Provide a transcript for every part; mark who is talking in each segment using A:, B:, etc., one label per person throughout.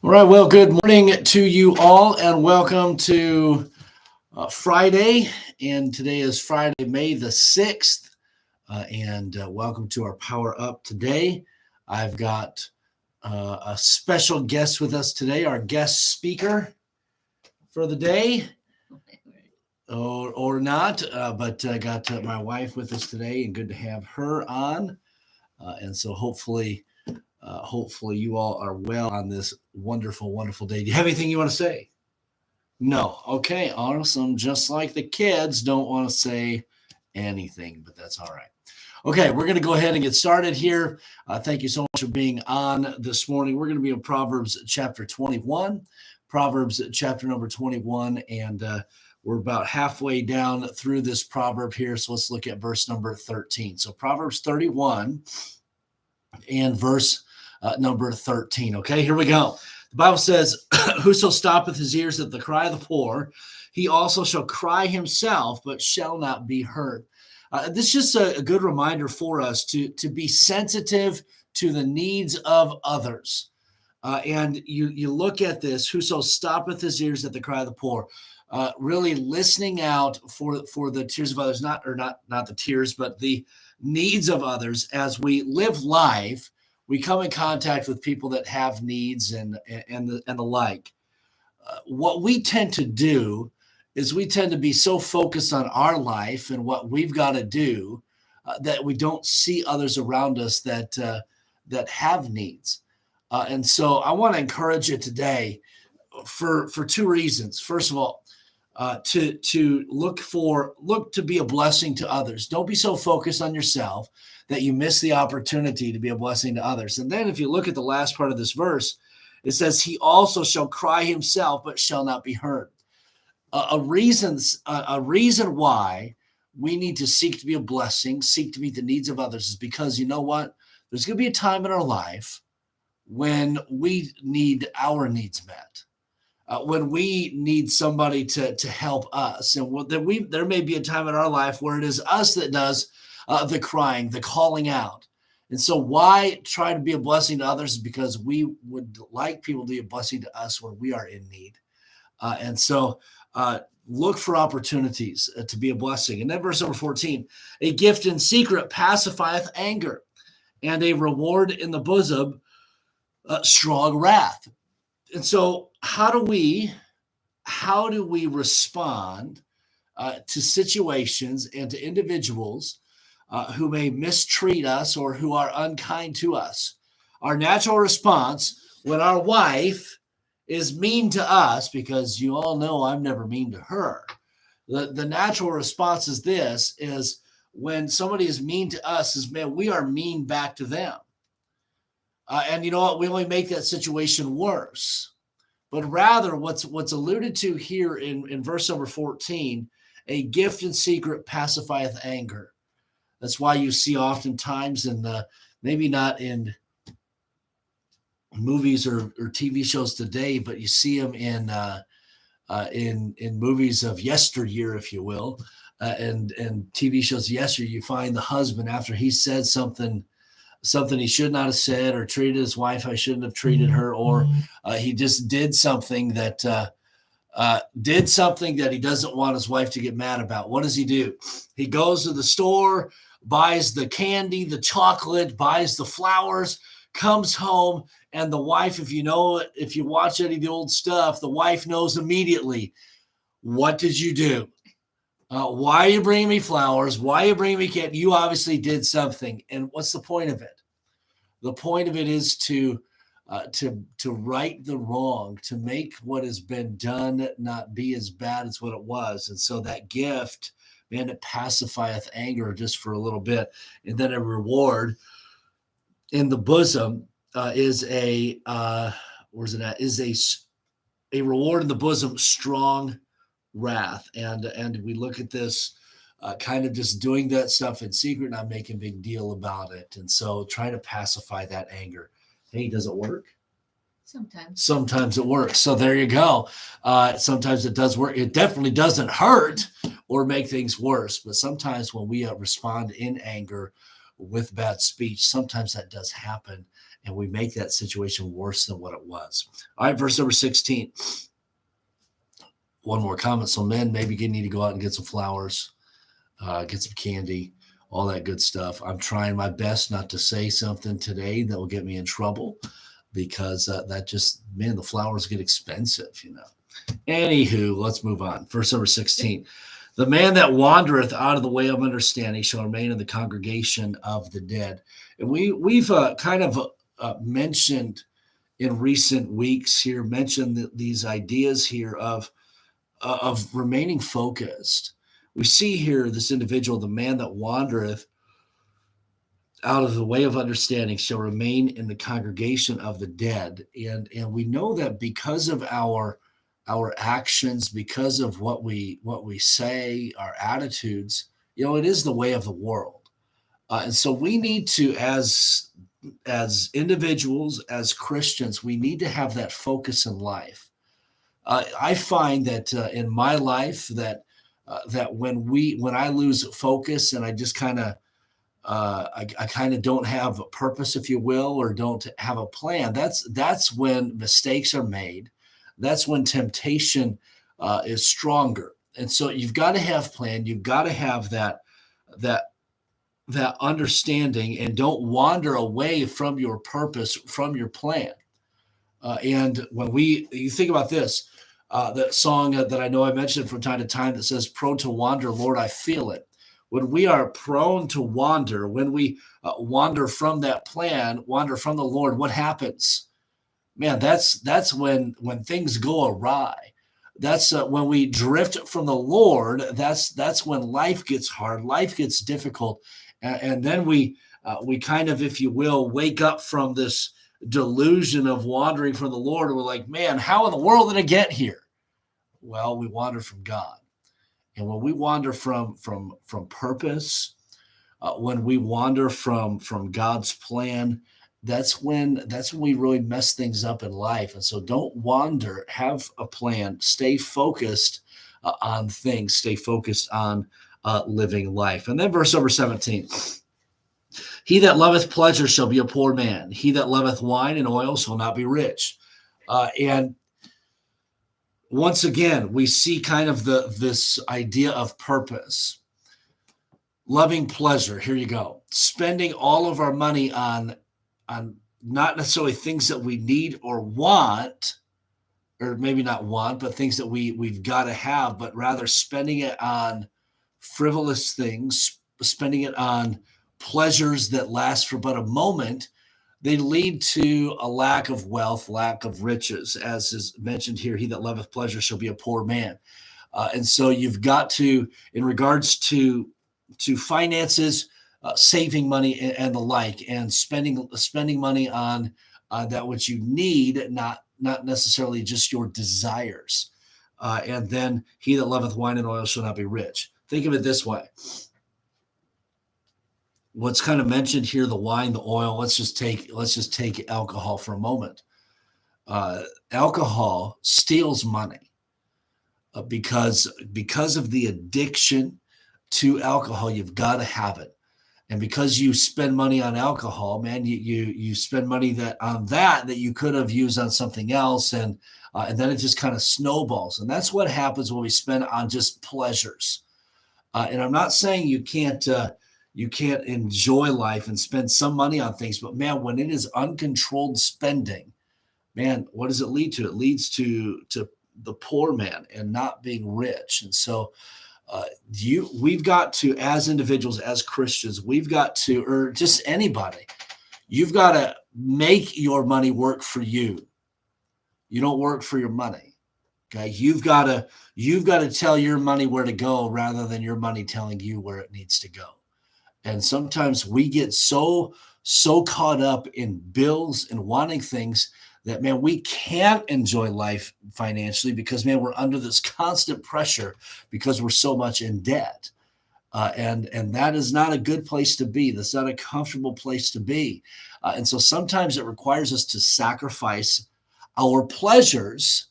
A: All right, well, good morning to you all, and welcome to Friday. And today is Friday, May the 6th, and welcome to our Power Up today. I've got a special guest with us today, our guest speaker for the day, or not, but I got my wife with us today, and good to have her on. And so hopefully you all are well on this wonderful, wonderful day. Do you have anything you want to say? No. Okay, awesome. Just like the kids don't want to say anything, but that's all right. Okay, we're going to go ahead and get started here. Thank you so much for being on this morning. We're going to be in Proverbs chapter 21, Proverbs chapter number 21, and we're about halfway down through this proverb here. So let's look at verse number 13. So Proverbs 31 and verse number 13. Okay, here we go. The Bible says, whoso stoppeth his ears at the cry of the poor, he also shall cry himself, but shall not be heard. This is just a good reminder for us to be sensitive to the needs of others. And you look at this, whoso stoppeth his ears at the cry of the poor, really listening out for the tears of others, not the tears, but the needs of others. As we live life, we come in contact with people that have needs and the like. What we tend to do is we tend to be so focused on our life and what we've got to do that we don't see others around us that have needs. And so I want to encourage you today for two reasons. First of all, to look to be a blessing to others. Don't be so focused on yourself that you miss the opportunity to be a blessing to others. And then if you look at the last part of this verse, it says, he also shall cry himself, but shall not be heard. A reason why we need to seek to be a blessing, seek to meet the needs of others, is because you know what? There's going to be a time in our life when we need our needs met. When we need somebody to help us, and there may be a time in our life where it is us that does the crying, the calling out. And so why try to be a blessing to others? Is because we would like people to be a blessing to us when we are in need. And so look for opportunities to be a blessing. And then verse number 14, a gift in secret pacifieth anger, and a reward in the bosom strong wrath. And so how do we respond to situations and to individuals who may mistreat us or who are unkind to us? Our natural response when our wife is mean to us, because you all know I'm never mean to her. The natural response is when somebody is mean to us, is, man, we are mean back to them. And you know what? We only make that situation worse. But rather, what's alluded to here in verse number 14, a gift in secret pacifieth anger. That's why you see oftentimes maybe not in movies or TV shows today, but you see them in movies of yesteryear, if you will, and TV shows yesteryear. You find the husband, after he said something he should not have said, or treated his wife I shouldn't have treated her, or he just did something that he doesn't want his wife to get mad about. What does he do? He goes to the store, buys the candy, the chocolate, buys the flowers, comes home, and the wife, if you watch any of the old stuff, the wife knows immediately, what did you do? Why are you bringing me flowers? Why are you bringing me candy? You obviously did something. And what's the point of it? The point of it is to right the wrong, to make what has been done not be as bad as what it was. And so that gift, man, it pacifieth anger just for a little bit. And then a reward in the bosom is a reward in the bosom, strong wrath. And we look at this kind of just doing that stuff in secret, not making a big deal about it. And so try to pacify that anger. Hey, does it work? Sometimes it works. So there you go. Sometimes it does work. It definitely doesn't hurt or make things worse. But sometimes when we respond in anger with bad speech, sometimes that does happen. and we make that situation worse than what it was. All right, verse number 16. One more comment. So men maybe need to go out and get some flowers, get some candy, all that good stuff. I'm trying my best not to say something today that will get me in trouble, because that just, man, the flowers get expensive, Anywho, let's move on. Verse number 16. The man that wandereth out of the way of understanding shall remain in the congregation of the dead. And we've kind of mentioned in recent weeks here, these ideas here of remaining focused. We see here this individual, the man that wandereth out of the way of understanding shall remain in the congregation of the dead. And we know that because of our actions, because of what we say, our attitudes, it is the way of the world. And so we need to, as individuals, as Christians, we need to have that focus in life. I find that in my life that when I lose focus and I just kind of I kind of don't have a purpose, if you will, or don't have a plan, that's when mistakes are made. That's when temptation is stronger. And so you've got to have plan. You've got to have that understanding, and don't wander away from your purpose, from your plan. And when you think about this, that song that I know I mentioned from time to time that says, "Prone to wander, Lord, I feel it." When we are prone to wander, when we wander from that plan, wander from the Lord, what happens? Man, that's when things go awry. That's when we drift from the Lord. That's when life gets hard, life gets difficult, and then we kind of, if you will, wake up from this delusion of wandering from the Lord. And we're like, man, how in the world did I get here? Well, we wandered from God. And when we wander from purpose, when we wander from God's plan, that's when we really mess things up in life. And so don't wander. Have a plan. Stay focused on things. Stay focused on living life. And then verse number 17. He that loveth pleasure shall be a poor man. He that loveth wine and oil shall not be rich. And once again, we see kind of this idea of purpose. Loving pleasure, here you go. Spending all of our money on not necessarily things that we need or want, or maybe not want, but things that we've got to have, but rather spending it on frivolous things, spending it on pleasures that last for but a moment. They lead to a lack of wealth, lack of riches, as is mentioned here. He that loveth pleasure shall be a poor man. And so you've got to, in regards to finances, saving money and the like, and spending money on that which you need, not necessarily just your desires. And then he that loveth wine and oil shall not be rich. Think of it this way. What's kind of mentioned here, the wine, the oil, let's just take alcohol for a moment. Alcohol steals money because of the addiction to alcohol. You've got to have it. And because you spend money on alcohol, man, you spend money that you could have used on something else. And then it just kind of snowballs. And that's what happens when we spend on just pleasures. And I'm not saying you can't enjoy life and spend some money on things, but man, when it is uncontrolled spending, man, what does it lead to? It leads to the poor man and not being rich. And so we've got to, as individuals, as Christians, we've got to, or just anybody, you've got to make your money work for you. You don't work for your money. Okay. You've got to tell your money where to go rather than your money telling you where it needs to go. And sometimes we get so caught up in bills and wanting things that, man, we can't enjoy life financially because, man, we're under this constant pressure because we're so much in debt. And that is not a good place to be. That's not a comfortable place to be. And so sometimes it requires us to sacrifice our pleasures,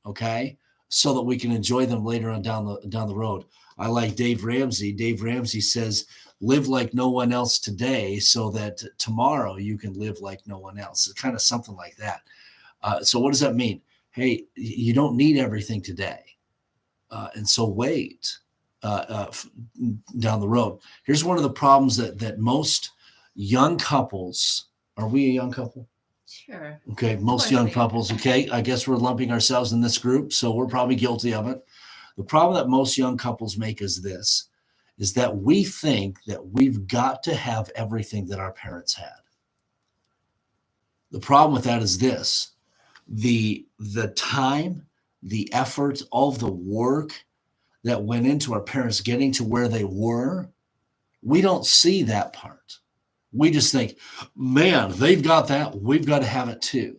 A: okay, so that we can enjoy them later on down the road. I like Dave Ramsey. Dave Ramsey says, live like no one else today so that tomorrow you can live like no one else. It's kind of something like that. So what does that mean? Hey, you don't need everything today. And so wait down the road. Here's one of the problems that most young couples, are we a young couple?
B: Sure.
A: Okay, most young couples, okay, I guess we're lumping ourselves in this group, so we're probably guilty of it. The problem that most young couples make is this, is that we think that we've got to have everything that our parents had. The problem with that is this, the time, the effort, all of the work that went into our parents getting to where they were, we don't see that part. We just think, man, they've got that. We've got to have it too.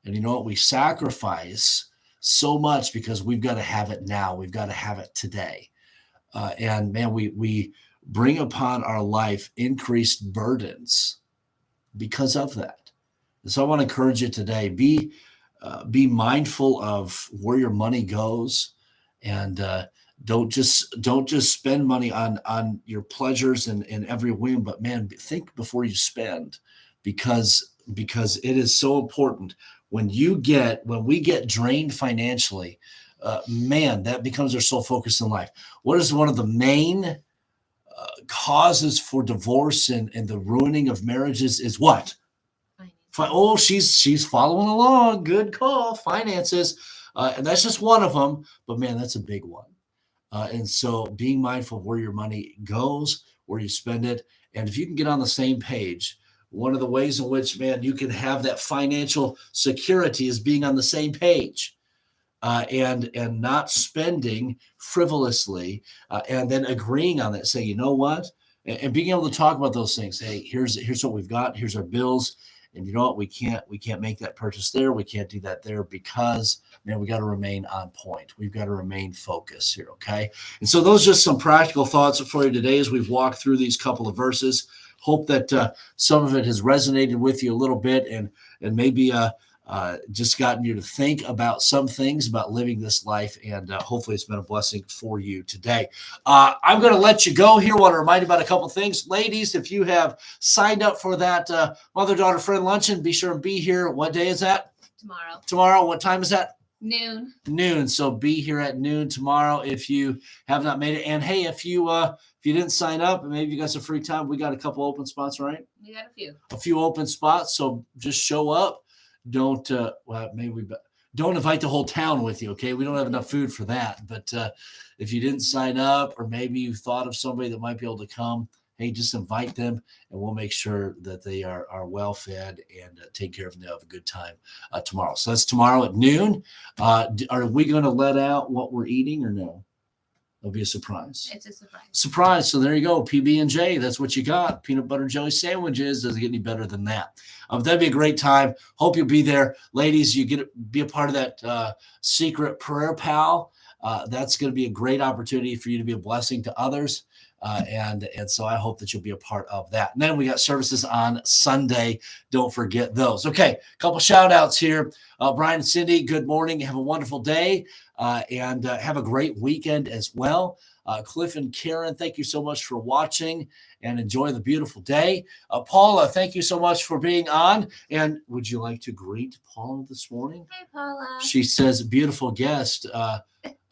A: And you know what? We sacrifice so much because we've got to have it now. We've got to have it today. And man, we bring upon our life increased burdens because of that. And so I want to encourage you today, be mindful of where your money goes, and don't just spend money on your pleasures and every whim, but man, think before you spend, because it is so important. When we get drained financially, man, that becomes our sole focus in life. What is one of the main causes for divorce and the ruining of marriages is what? Oh, she's following along. Good call. Finances. And that's just one of them. But man, that's a big one. And so being mindful of where your money goes, where you spend it. And if you can get on the same page, one of the ways in which, man, you can have that financial security is being on the same page. And not spending frivolously, and then agreeing on that, say, you know what, and being able to talk about those things. Hey, here's what we've got. Here's our bills, and you know what, we can't make that purchase there. We can't do that there because, man, we got to remain on point. We've got to remain focused here. Okay, and so those are just some practical thoughts for you today as we've walked through these couple of verses. Hope that some of it has resonated with you a little bit, and maybe just gotten you to think about some things about living this life, and hopefully it's been a blessing for you today. I'm going to let you go here. I want to remind you about a couple things. Ladies, if you have signed up for that mother-daughter friend luncheon, be sure and be here. What day is that? Tomorrow. What time is that? Noon. So be here at noon tomorrow if you have not made it. And hey, if you didn't sign up and maybe you got some free time, we got a couple open spots, right? We got a few open spots. So just show up. Don't invite the whole town with you. Okay. We don't have enough food for that. But if you didn't sign up, or maybe you thought of somebody that might be able to come, hey, just invite them, and we'll make sure that they are well fed and take care of them. They'll have a good time tomorrow. So that's tomorrow at noon. Are we going to let out what we're eating or no? It'll be a surprise. It's a surprise. So there you go. PB&J. That's what you got. Peanut butter and jelly sandwiches. Doesn't get any better than that. That'd be a great time. Hope you'll be there. Ladies, you get to be a part of that secret prayer pal. That's going to be a great opportunity for you to be a blessing to others. And so I hope that you'll be a part of that. And then we got services on Sunday. Don't forget those. Okay, a couple shout outs here. Brian and Cindy, good morning. Have a wonderful day, and have a great weekend as well. Cliff and Karen, thank you so much for watching, and enjoy the beautiful day. Paula, thank you so much for being on. And would you like to greet Paula this morning? Hi, Paula. She says, beautiful guest.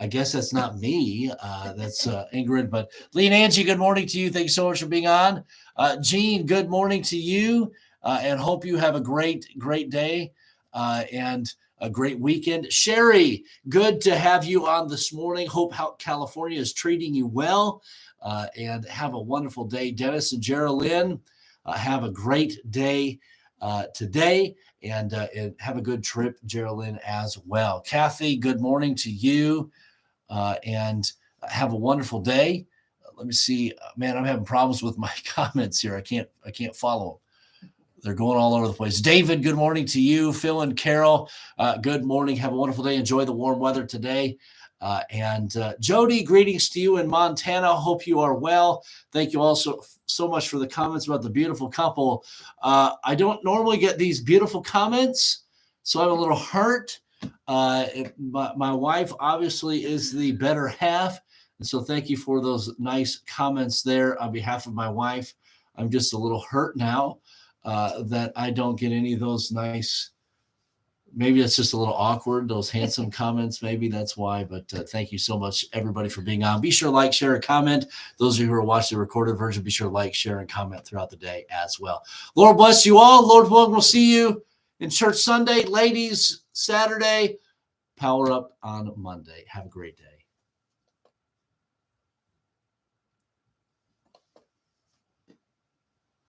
A: I guess that's not me. That's Ingrid. But Lee and Angie, good morning to you. Thank you so much for being on. Jean, good morning to you, and hope you have a great day and a great weekend. Sherry, good to have you on this morning. Hope California is treating you well, and have a wonderful day. Dennis and Geraldine, have a great day today, and have a good trip, Geraldine, as well. Kathy, good morning to you, and have a wonderful day. Let me see. Man, I'm having problems with my comments here. I can't follow them. They're going all over the place. David, good morning to you. Phil and Carol, good morning. Have a wonderful day. Enjoy the warm weather today. And Jody, greetings to you in Montana. Hope you are well. Thank you all so much for the comments about the beautiful couple. I don't normally get these beautiful comments, so I'm a little hurt. My wife obviously is the better half. And so thank you for those nice comments there on behalf of my wife. I'm just a little hurt now that I don't get any of those nice. Maybe it's just a little awkward, those handsome comments. Maybe that's why. But thank you so much, everybody, for being on. Be sure to like, share, and comment. Those of you who are watching the recorded version, be sure to like, share, and comment throughout the day as well. Lord bless you all. Lord willing, we'll see you in church Sunday. Ladies, Saturday. Power up on Monday. Have a great day.